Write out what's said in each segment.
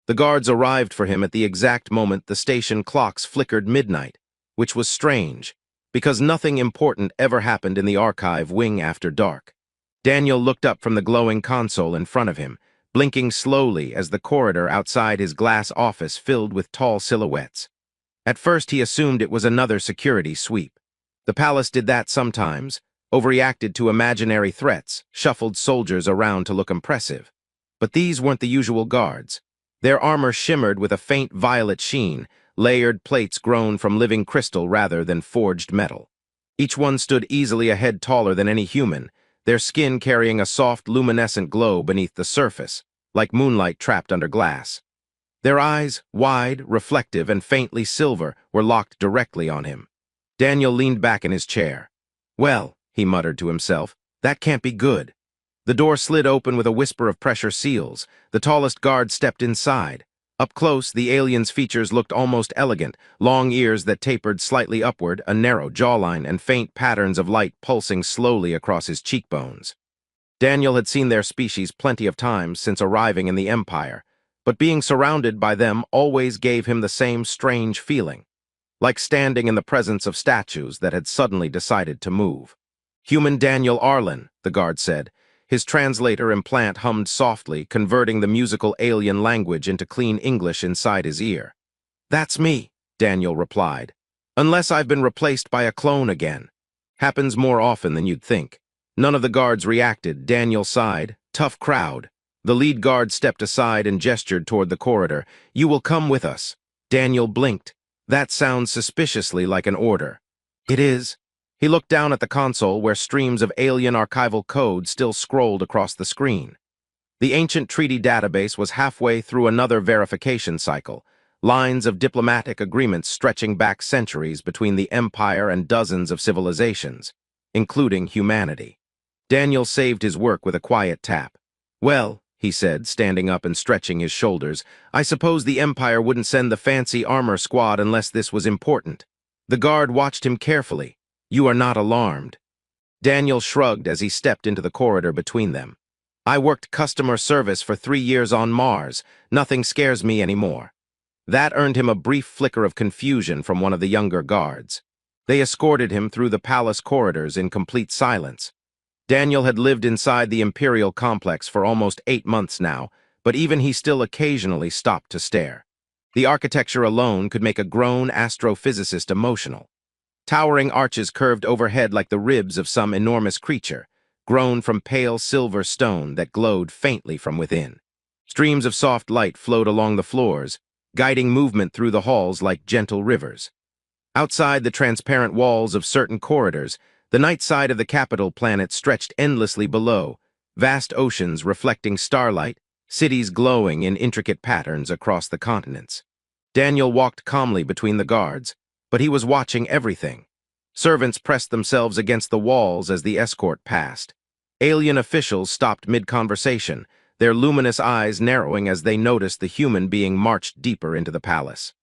The guards arrived for him at the exact moment the station clocks flickered midnight, which was strange, because nothing important ever happened in the archive wing after dark. Daniel looked up from the glowing console in front of him, blinking slowly as the corridor outside his glass office filled with tall silhouettes. At first he assumed it was another security sweep. The palace did that sometimes, overreacted to imaginary threats, shuffled soldiers around to look impressive. But these weren't the usual guards. Their armor shimmered with a faint violet sheen, layered plates grown from living crystal rather than forged metal. Each one stood easily a head taller than any human, their skin carrying a soft luminescent glow beneath the surface, like moonlight trapped under glass. Their eyes, wide, reflective, and faintly silver, were locked directly on him. Daniel leaned back in his chair. "Well," he muttered to himself, "that can't be good." The door slid open with a whisper of pressure seals. The tallest guard stepped inside. Up close, the alien's features looked almost elegant, long ears that tapered slightly upward, a narrow jawline, and faint patterns of light pulsing slowly across his cheekbones. Daniel had seen their species plenty of times since arriving in the Empire, but being surrounded by them always gave him the same strange feeling, like standing in the presence of statues that had suddenly decided to move. "Human Daniel Arlen," the guard said. His translator implant hummed softly, converting the musical alien language into clean English inside his ear. "That's me," Daniel replied. "Unless I've been replaced by a clone again. Happens more often than you'd think." None of the guards reacted. Daniel sighed. "Tough crowd." The lead guard stepped aside and gestured toward the corridor. "You will come with us." Daniel blinked. "That sounds suspiciously like an order." "It is." He looked down at the console where streams of alien archival code still scrolled across the screen. The ancient treaty database was halfway through another verification cycle, lines of diplomatic agreements stretching back centuries between the Empire and dozens of civilizations, including humanity. Daniel saved his work with a quiet tap. "Well," he said, standing up and stretching his shoulders, "I suppose the Empire wouldn't send the fancy armor squad unless this was important." The guard watched him carefully. "You are not alarmed." Daniel shrugged as he stepped into the corridor between them. "I worked customer service for 3 years on Mars. Nothing scares me anymore." That earned him a brief flicker of confusion from one of the younger guards. They escorted him through the palace corridors in complete silence. Daniel had lived inside the Imperial complex for almost 8 months now, but even he still occasionally stopped to stare. The architecture alone could make a grown astrophysicist emotional. Towering arches curved overhead like the ribs of some enormous creature, grown from pale silver stone that glowed faintly from within. Streams of soft light flowed along the floors, guiding movement through the halls like gentle rivers. Outside the transparent walls of certain corridors, the night side of the capital planet stretched endlessly below, vast oceans reflecting starlight, cities glowing in intricate patterns across the continents. Daniel walked calmly between the guards, but he was watching everything. Servants pressed themselves against the walls as the escort passed. Alien officials stopped mid-conversation, their luminous eyes narrowing as they noticed the human being marched deeper into the palace.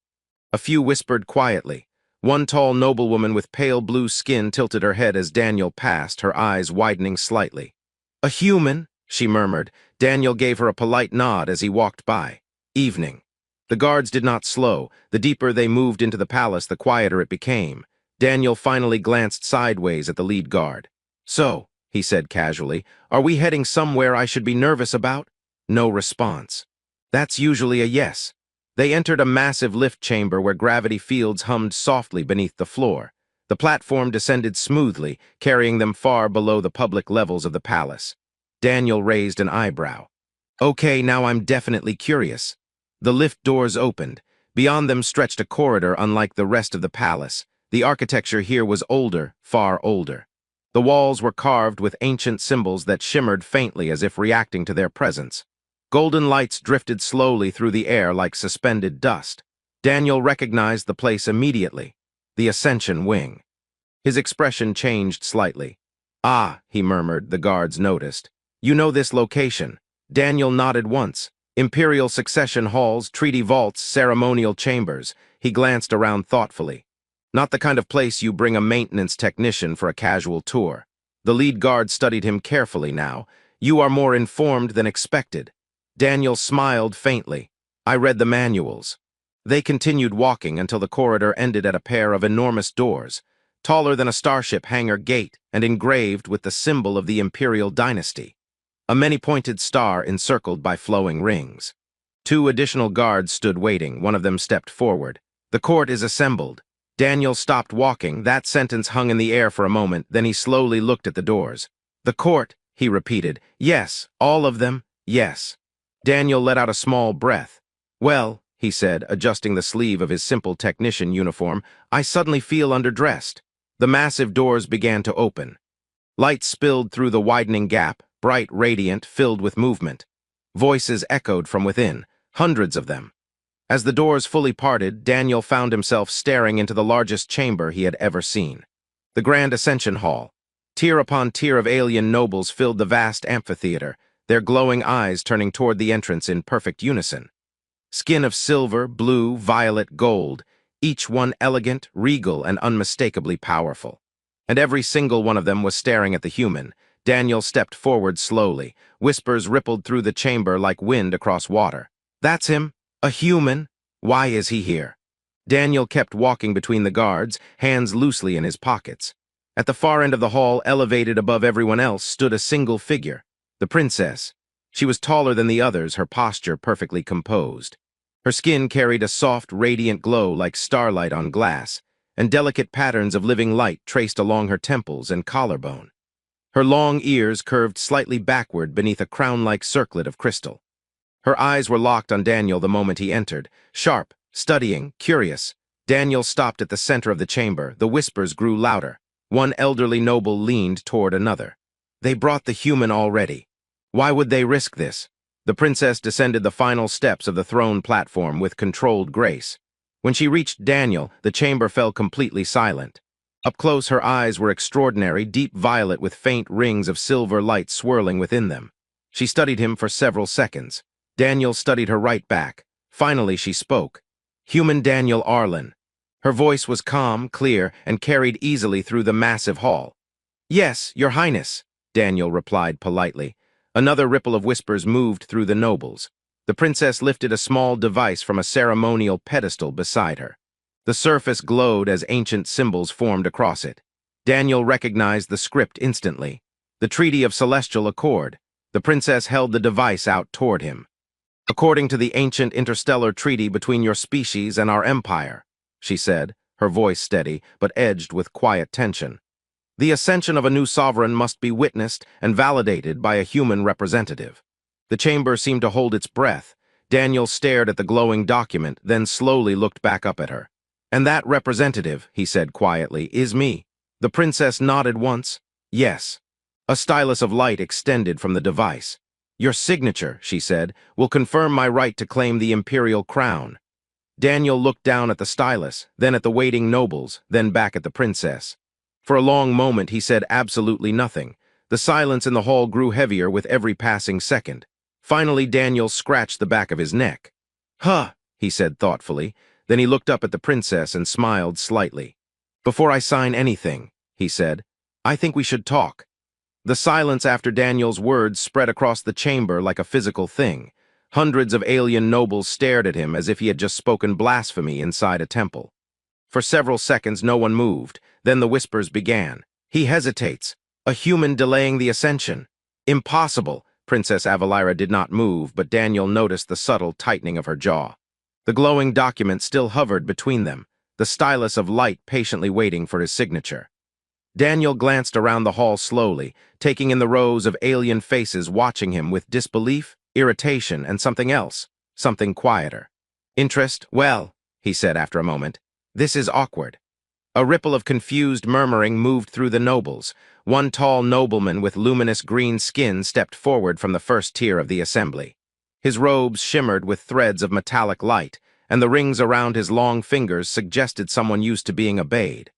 A few whispered quietly. One tall noblewoman with pale blue skin tilted her head as Daniel passed, her eyes widening slightly. "A human," she murmured. Daniel gave her a polite nod as he walked by. "Evening." The guards did not slow. The deeper they moved into the palace, the quieter it became. Daniel finally glanced sideways at the lead guard. "So," he said casually, "are we heading somewhere I should be nervous about?" No response. "That's usually a yes." They entered a massive lift chamber where gravity fields hummed softly beneath the floor. The platform descended smoothly, carrying them far below the public levels of the palace. Daniel raised an eyebrow. "Okay, now I'm definitely curious." The lift doors opened. Beyond them stretched a corridor unlike the rest of the palace. The architecture here was older, far older. The walls were carved with ancient symbols that shimmered faintly as if reacting to their presence. Golden lights drifted slowly through the air like suspended dust. Daniel recognized the place immediately, the Ascension Wing. His expression changed slightly. "Ah," he murmured, the guards noticed. "You know this location." Daniel nodded once. Imperial succession halls, treaty vaults, ceremonial chambers. He glanced around thoughtfully. Not the kind of place you bring a maintenance technician for a casual tour. The lead guard studied him carefully now. "You are more informed than expected." Daniel smiled faintly. I read the manuals. They continued walking until the corridor ended at a pair of enormous doors, taller than a starship hangar gate and engraved with the symbol of the imperial dynasty, a many-pointed star encircled by flowing rings. 2 additional guards stood waiting. One of them stepped forward. "The court is assembled." Daniel stopped walking. That sentence hung in the air for a moment, then he slowly looked at the doors. "The court," he repeated. "Yes, all of them, yes." Daniel let out a small breath. "Well," he said, adjusting the sleeve of his simple technician uniform, "I suddenly feel underdressed." The massive doors began to open. Light spilled through the widening gap, bright, radiant, filled with movement. Voices echoed from within, hundreds of them. As the doors fully parted, Daniel found himself staring into the largest chamber he had ever seen. The Grand Ascension Hall. Tier upon tier of alien nobles filled the vast amphitheater, their glowing eyes turning toward the entrance in perfect unison. Skin of silver, blue, violet, gold, each one elegant, regal, and unmistakably powerful. And every single one of them was staring at the human. Daniel stepped forward slowly. Whispers rippled through the chamber like wind across water. "That's him. A human. Why is he here?" Daniel kept walking between the guards, hands loosely in his pockets. At the far end of the hall, elevated above everyone else, stood a single figure, the princess. She was taller than the others, her posture perfectly composed. Her skin carried a soft, radiant glow like starlight on glass, and delicate patterns of living light traced along her temples and collarbone. Her long ears curved slightly backward beneath a crown-like circlet of crystal. Her eyes were locked on Daniel the moment he entered, sharp, studying, curious. Daniel stopped at the center of the chamber. The whispers grew louder. One elderly noble leaned toward another. They brought the human already. Why would they risk this? The princess descended the final steps of the throne platform with controlled grace. When she reached Daniel, the chamber fell completely silent. Up close, her eyes were extraordinary, deep violet with faint rings of silver light swirling within them. She studied him for several seconds. Daniel studied her right back. Finally, she spoke. "Human Daniel Arlen." Her voice was calm, clear, and carried easily through the massive hall. "Yes, Your Highness," Daniel replied politely. Another ripple of whispers moved through the nobles. The princess lifted a small device from a ceremonial pedestal beside her. The surface glowed as ancient symbols formed across it. Daniel recognized the script instantly. The Treaty of Celestial Accord. The princess held the device out toward him. "According to the ancient interstellar treaty between your species and our empire," she said, her voice steady, but edged with quiet tension. "The ascension of a new sovereign must be witnessed and validated by a human representative." The chamber seemed to hold its breath. Daniel stared at the glowing document, then slowly looked back up at her. "And that representative," he said quietly, "is me." The princess nodded once. "Yes." A stylus of light extended from the device. "Your signature," she said, "will confirm my right to claim the imperial crown." Daniel looked down at the stylus, then at the waiting nobles, then back at the princess. For a long moment he said absolutely nothing. The silence in the hall grew heavier with every passing second. Finally, Daniel scratched the back of his neck. "Huh," he said thoughtfully. Then he looked up at the princess and smiled slightly. "Before I sign anything," he said, "I think we should talk." The silence after Daniel's words spread across the chamber like a physical thing. Hundreds of alien nobles stared at him as if he had just spoken blasphemy inside a temple. For several seconds no one moved. Then the whispers began. "He hesitates. A human delaying the ascension. Impossible." Princess Avalira did not move, but Daniel noticed the subtle tightening of her jaw. The glowing document still hovered between them, the stylus of light patiently waiting for his signature. Daniel glanced around the hall slowly, taking in the rows of alien faces watching him with disbelief, irritation, and something else, something quieter. "Interest? Well," he said after a moment, "this is awkward." A ripple of confused murmuring moved through the nobles. One tall nobleman with luminous green skin stepped forward from the first tier of the assembly. His robes shimmered with threads of metallic light, and the rings around his long fingers suggested someone used to being obeyed.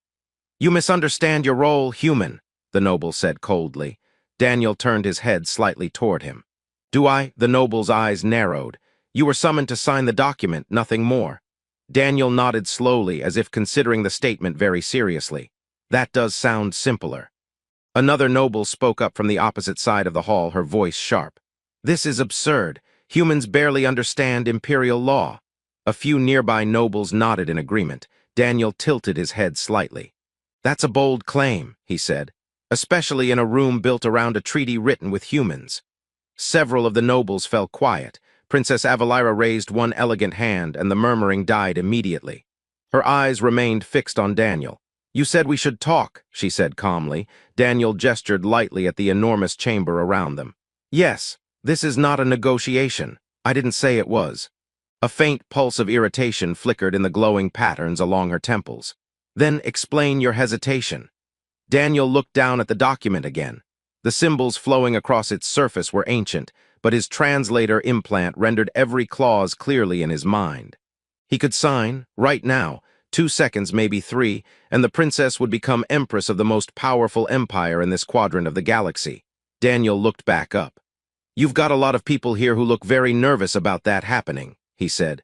"You misunderstand your role, human," the noble said coldly. Daniel turned his head slightly toward him. "Do I?" The noble's eyes narrowed. "You were summoned to sign the document, nothing more." Daniel nodded slowly, as if considering the statement very seriously. "That does sound simpler." Another noble spoke up from the opposite side of the hall, her voice sharp. "This is absurd. Humans barely understand imperial law. A few nearby nobles nodded in agreement. Daniel tilted his head slightly. That's a bold claim, he said, especially in a room built around a treaty written with humans. Several of the nobles fell quiet. Princess Avalira raised one elegant hand, and the murmuring died immediately. Her eyes remained fixed on Daniel. You said we should talk, she said calmly. Daniel gestured lightly at the enormous chamber around them. Yes, this is not a negotiation. I didn't say it was. A faint pulse of irritation flickered in the glowing patterns along her temples. Then explain your hesitation. Daniel looked down at the document again. The symbols flowing across its surface were ancient, but his translator implant rendered every clause clearly in his mind. He could sign, right now, 2 seconds, maybe 3, and the princess would become empress of the most powerful empire in this quadrant of the galaxy. Daniel looked back up. You've got a lot of people here who look very nervous about that happening, he said.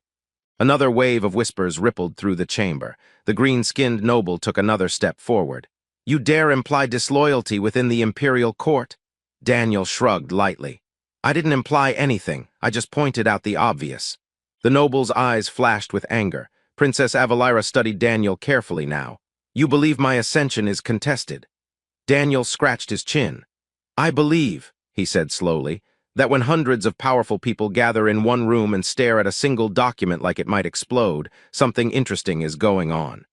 Another wave of whispers rippled through the chamber. The green-skinned noble took another step forward. You dare imply disloyalty within the imperial court? Daniel shrugged lightly. I didn't imply anything. I just pointed out the obvious. The noble's eyes flashed with anger. Princess Avalira studied Daniel carefully now. You believe my ascension is contested? Daniel scratched his chin. I believe, he said slowly, that when hundreds of powerful people gather in one room and stare at a single document like it might explode, something interesting is going on.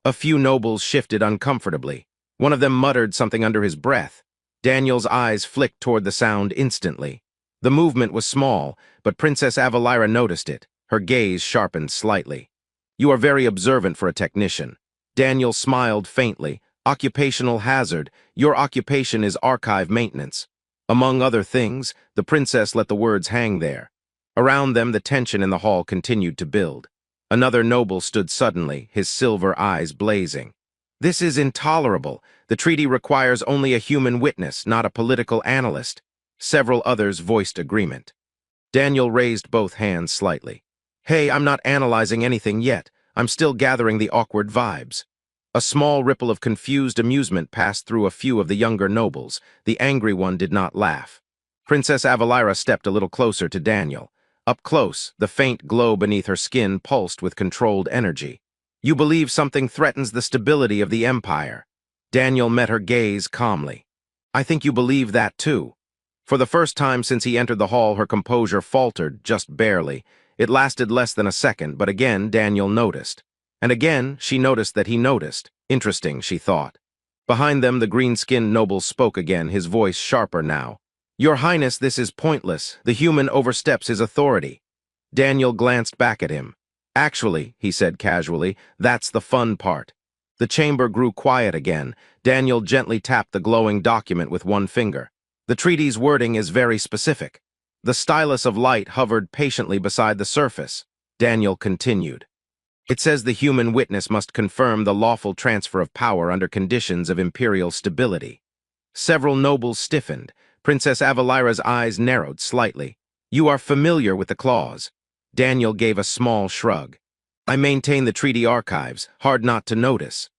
A few nobles shifted uncomfortably. One of them muttered something under his breath. Daniel's eyes flicked toward the sound instantly. The movement was small, but Princess Avalira noticed it. Her gaze sharpened slightly. You are very observant for a technician. Daniel smiled faintly. Occupational hazard. Your occupation is archive maintenance. Among other things, the princess let the words hang there. Around them, the tension in the hall continued to build. Another noble stood suddenly, his silver eyes blazing. This is intolerable. The treaty requires only a human witness, not a political analyst. Several others voiced agreement. Daniel raised both hands slightly. Hey, I'm not analyzing anything yet. I'm still gathering the awkward vibes. A small ripple of confused amusement passed through a few of the younger nobles. The angry one did not laugh. Princess Avalira stepped a little closer to Daniel. Up close, the faint glow beneath her skin pulsed with controlled energy. You believe something threatens the stability of the empire. Daniel met her gaze calmly. I think you believe that too. For the first time since he entered the hall, her composure faltered, just barely. It lasted less than a second, but again Daniel noticed. And again, she noticed that he noticed. Interesting, she thought. Behind them, the green-skinned noble spoke again, his voice sharper now. Your Highness, this is pointless. The human oversteps his authority. Daniel glanced back at him. Actually, he said casually, that's the fun part. The chamber grew quiet again. Daniel gently tapped the glowing document with one finger. The treaty's wording is very specific. The stylus of light hovered patiently beside the surface. Daniel continued. It says the human witness must confirm the lawful transfer of power under conditions of imperial stability. Several nobles stiffened. Princess Avalira's eyes narrowed slightly. You are familiar with the clause. Daniel gave a small shrug. I maintain the treaty archives, hard not to notice.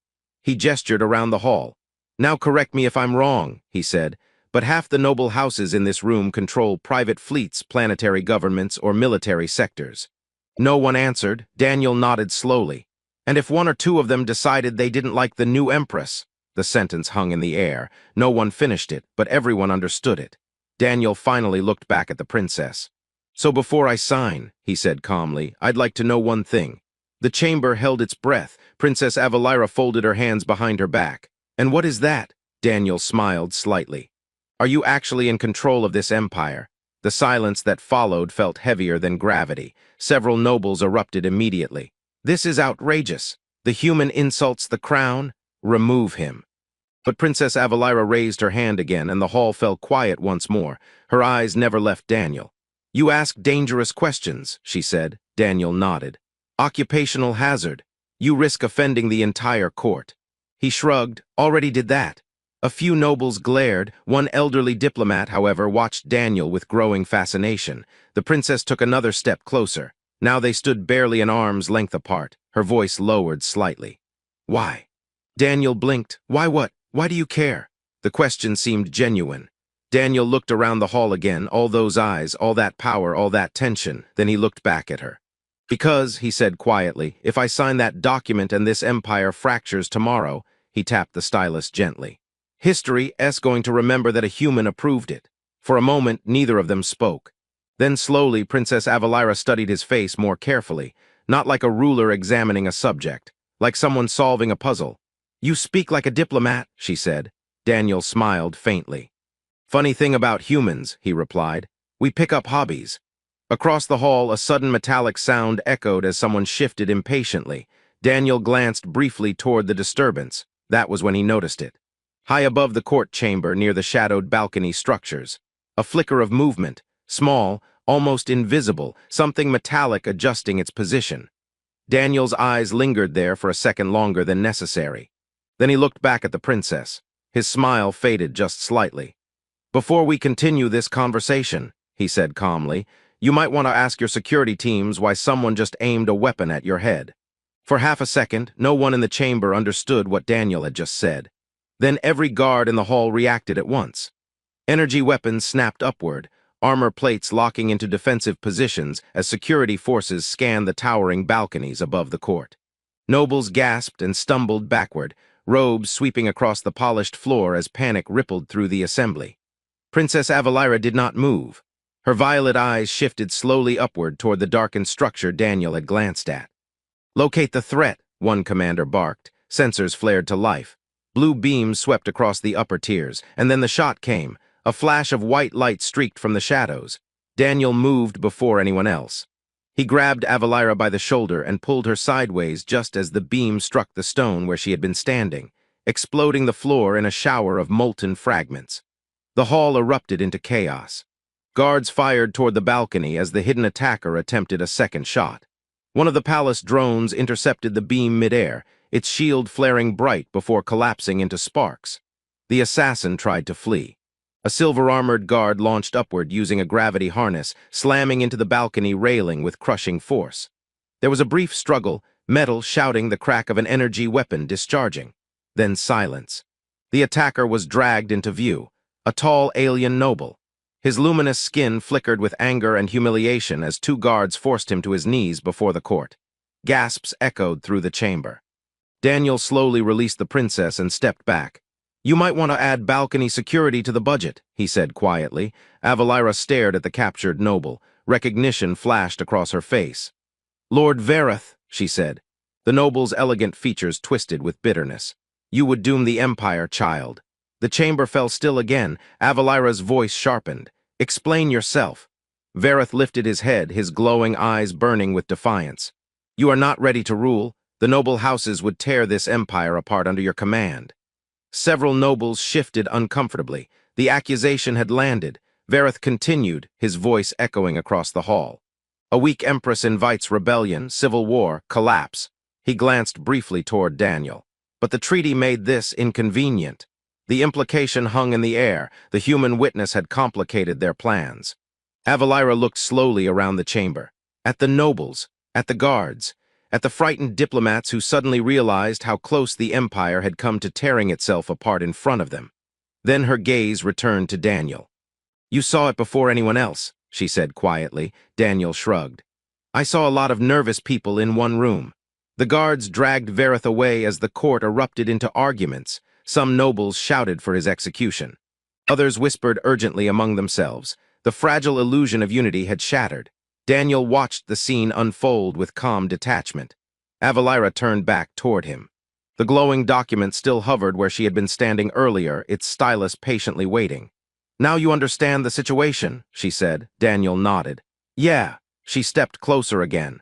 He gestured around the hall. Now correct me if I'm wrong, he said, but half the noble houses in this room control private fleets, planetary governments, or military sectors. No one answered. Daniel nodded slowly. And if one or two of them decided they didn't like the new empress? The sentence hung in the air. No one finished it, but everyone understood it. Daniel finally looked back at the princess. So before I sign, he said calmly, I'd like to know one thing. The chamber held its breath. Princess Avalira folded her hands behind her back. And what is that? Daniel smiled slightly. Are you actually in control of this empire? The silence that followed felt heavier than gravity. Several nobles erupted immediately. This is outrageous. The human insults the crown. Remove him. But Princess Avalira raised her hand again, and the hall fell quiet once more. Her eyes never left Daniel. You ask dangerous questions, she said. Daniel nodded. Occupational hazard. You risk offending the entire court. He shrugged. Already did that. A few nobles glared. One elderly diplomat, however, watched Daniel with growing fascination. The princess took another step closer. Now they stood barely an arm's length apart. Her voice lowered slightly. Why? Daniel blinked. Why what? Why do you care? The question seemed genuine. Daniel looked around the hall again, all those eyes, all that power, all that tension. Then he looked back at her. Because, he said quietly, if I sign that document and this empire fractures tomorrow, he tapped the stylus gently. History's going to remember that a human approved it. For a moment, neither of them spoke. Then slowly, Princess Avalira studied his face more carefully, not like a ruler examining a subject, like someone solving a puzzle. You speak like a diplomat, she said. Daniel smiled faintly. Funny thing about humans, he replied. We pick up hobbies. Across the hall, a sudden metallic sound echoed as someone shifted impatiently. Daniel glanced briefly toward the disturbance. That was when he noticed it. High above the court chamber, near the shadowed balcony structures. A flicker of movement, small, almost invisible, something metallic adjusting its position. Daniel's eyes lingered there for a second longer than necessary. Then he looked back at the princess. His smile faded just slightly. Before we continue this conversation, he said calmly, you might want to ask your security teams why someone just aimed a weapon at your head. For half a second, no one in the chamber understood what Daniel had just said. Then every guard in the hall reacted at once. Energy weapons snapped upward, armor plates locking into defensive positions as security forces scanned the towering balconies above the court. Nobles gasped and stumbled backward, robes sweeping across the polished floor as panic rippled through the assembly. Princess Avalira did not move. Her violet eyes shifted slowly upward toward the darkened structure Daniel had glanced at. Locate the threat, one commander barked. Sensors flared to life. Blue beams swept across the upper tiers, and then the shot came. A flash of white light streaked from the shadows. Daniel moved before anyone else. He grabbed Avalira by the shoulder and pulled her sideways just as the beam struck the stone where she had been standing, exploding the floor in a shower of molten fragments. The hall erupted into chaos. Guards fired toward the balcony as the hidden attacker attempted a second shot. One of the palace drones intercepted the beam midair, its shield flaring bright before collapsing into sparks. The assassin tried to flee. A silver-armored guard launched upward using a gravity harness, slamming into the balcony railing with crushing force. There was a brief struggle, metal shouting the crack of an energy weapon discharging. Then silence. The attacker was dragged into view, a tall alien noble. His luminous skin flickered with anger and humiliation as two guards forced him to his knees before the court. Gasps echoed through the chamber. Daniel slowly released the princess and stepped back. You might want to add balcony security to the budget, he said quietly. Avalira stared at the captured noble. Recognition flashed across her face. Lord Vareth, she said. The noble's elegant features twisted with bitterness. You would doom the empire, child. The chamber fell still again. Avalira's voice sharpened. Explain yourself. Vareth lifted his head, his glowing eyes burning with defiance. You are not ready to rule. The noble houses would tear this empire apart under your command. Several nobles shifted uncomfortably. The accusation had landed. Vareth continued, his voice echoing across the hall. A weak empress invites rebellion, civil war, collapse. He glanced briefly toward Daniel. But the treaty made this inconvenient. The implication hung in the air. The human witness had complicated their plans. Avalira looked slowly around the chamber. At the nobles, at the guards, at the frightened diplomats who suddenly realized how close the empire had come to tearing itself apart in front of them. Then her gaze returned to Daniel. You saw it before anyone else, she said quietly. Daniel shrugged. I saw a lot of nervous people in one room. The guards dragged Vareth away as the court erupted into arguments. Some nobles shouted for his execution. Others whispered urgently among themselves. The fragile illusion of unity had shattered. Daniel watched the scene unfold with calm detachment. Avalira turned back toward him. The glowing document still hovered where she had been standing earlier, its stylus patiently waiting. Now you understand the situation, she said. Daniel nodded. Yeah. She stepped closer again.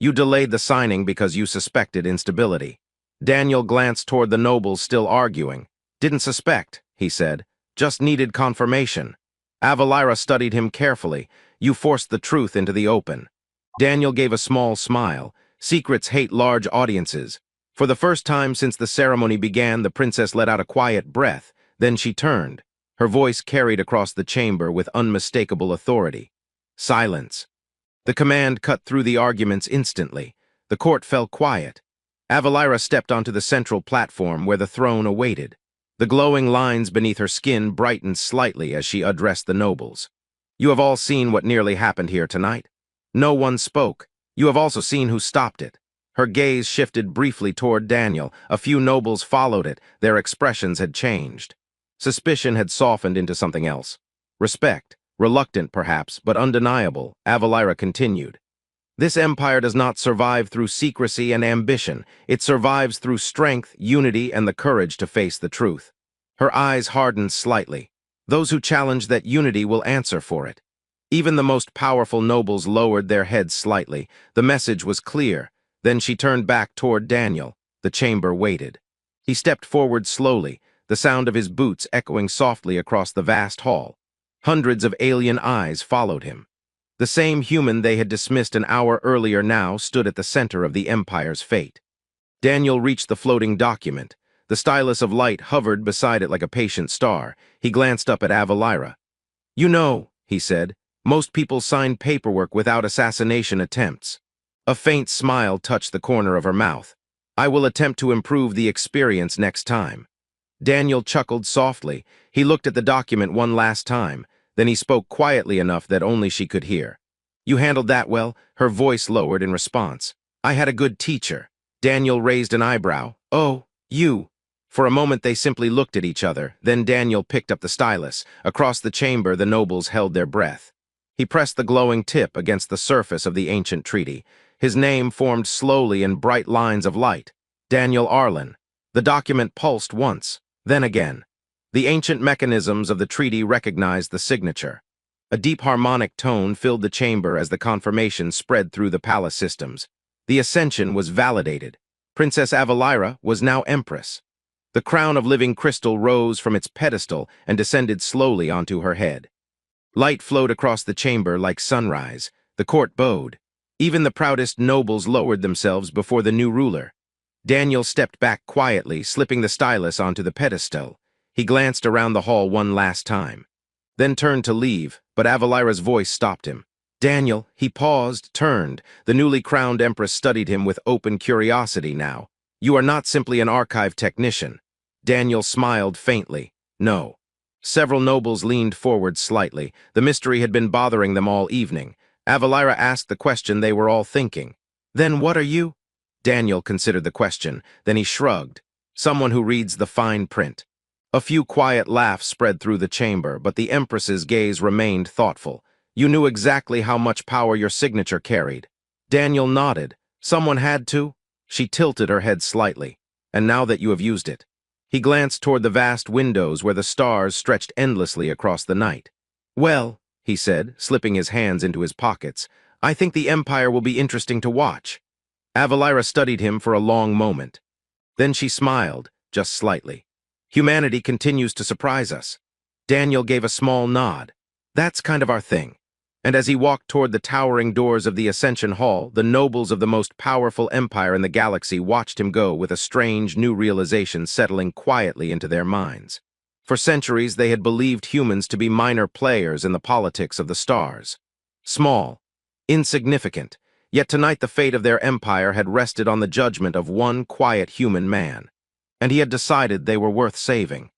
You delayed the signing because you suspected instability. Daniel glanced toward the nobles still arguing. Didn't suspect, he said. Just needed confirmation. Avalira studied him carefully. You forced the truth into the open. Daniel gave a small smile. Secrets hate large audiences. For the first time since the ceremony began, the princess let out a quiet breath. Then she turned. Her voice carried across the chamber with unmistakable authority. Silence. The command cut through the arguments instantly. The court fell quiet. Avalira stepped onto the central platform where the throne awaited. The glowing lines beneath her skin brightened slightly as she addressed the nobles. You have all seen what nearly happened here tonight. No one spoke. You have also seen who stopped it. Her gaze shifted briefly toward Daniel. A few nobles followed it. Their expressions had changed. Suspicion had softened into something else. Respect, reluctant perhaps, but undeniable, Avalira continued. This empire does not survive through secrecy and ambition. It survives through strength, unity, and the courage to face the truth. Her eyes hardened slightly. Those who challenge that unity will answer for it. Even the most powerful nobles lowered their heads slightly. The message was clear. Then she turned back toward Daniel. The chamber waited. He stepped forward slowly, the sound of his boots echoing softly across the vast hall. Hundreds of alien eyes followed him. The same human they had dismissed an hour earlier now stood at the center of the Empire's fate. Daniel reached the floating document. The stylus of light hovered beside it like a patient star. He glanced up at Avalira. "You know," he said, "most people sign paperwork without assassination attempts." A faint smile touched the corner of her mouth. "I will attempt to improve the experience next time." Daniel chuckled softly. He looked at the document one last time. Then he spoke quietly enough that only she could hear. "You handled that well." Her voice lowered in response. "I had a good teacher." Daniel raised an eyebrow. "Oh, you." For a moment they simply looked at each other. Then Daniel picked up the stylus. Across the chamber the nobles held their breath. He pressed the glowing tip against the surface of the ancient treaty. His name formed slowly in bright lines of light. Daniel Arlen. The document pulsed once, then again. The ancient mechanisms of the treaty recognized the signature. A deep harmonic tone filled the chamber as the confirmation spread through the palace systems. The ascension was validated. Princess Avalira was now empress. The crown of living crystal rose from its pedestal and descended slowly onto her head. Light flowed across the chamber like sunrise. The court bowed. Even the proudest nobles lowered themselves before the new ruler. Daniel stepped back quietly, slipping the stylus onto the pedestal. He glanced around the hall one last time, then turned to leave, but Avalira's voice stopped him. "Daniel," he paused, turned. The newly crowned empress studied him with open curiosity now. "You are not simply an archive technician." Daniel smiled faintly. "No." Several nobles leaned forward slightly. The mystery had been bothering them all evening. Avalira asked the question they were all thinking. "Then what are you?" Daniel considered the question, then he shrugged. "Someone who reads the fine print." A few quiet laughs spread through the chamber, but the Empress's gaze remained thoughtful. "You knew exactly how much power your signature carried." Daniel nodded. "Someone had to?" She tilted her head slightly. "And now that you have used it." He glanced toward the vast windows where the stars stretched endlessly across the night. "Well," he said, slipping his hands into his pockets, "I think the Empire will be interesting to watch." Avalira studied him for a long moment. Then she smiled, just slightly. "Humanity continues to surprise us." Daniel gave a small nod. "That's kind of our thing." And as he walked toward the towering doors of the Ascension Hall, the nobles of the most powerful empire in the galaxy watched him go with a strange new realization settling quietly into their minds. For centuries, they had believed humans to be minor players in the politics of the stars. Small, insignificant, yet tonight the fate of their empire had rested on the judgment of one quiet human man. And he had decided they were worth saving.